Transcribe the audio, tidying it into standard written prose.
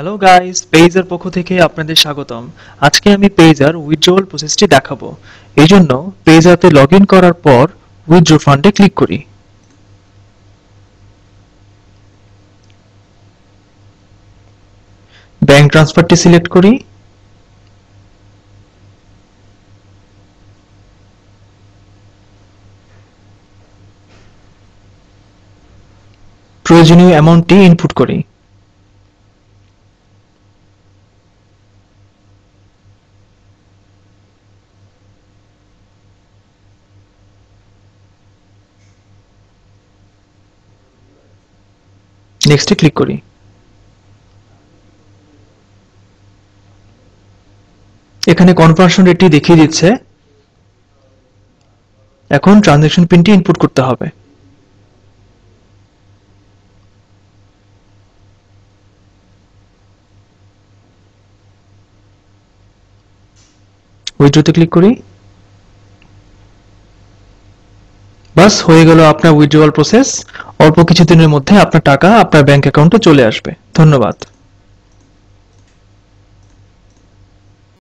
Hello guys, পেইজার পক্ষ থেকে আপনাদের স্বাগতম। আজকে আমি পেইজার উইথড্রয়াল প্রসেসটি দেখাবো। এই জন্য পেইজারতে লগ ইন করার পর উইথড্র ফান্ডে ক্লিক করি। ব্যাংক ট্রান্সফারটি সিলেক্ট করি। প্রয়োজনীয় অ্যামাউন্টটি ইনপুট করি। নেক্সটে ক্লিক করি। এখানে কনভার্সন রেটটি দেখিয়ে দিচ্ছে। এখন ট্রানজ্যাকশন পিনটি ইনপুট করতে হবে। উইথড্রতে ক্লিক করি। বাস হয়ে গেল আপনার উইথড্রয়াল প্রসেস। অল্প কিছুদিনের মধ্যে আপনার টাকা আপনার ব্যাংক অ্যাকাউন্টে চলে আসবে। ধন্যবাদ।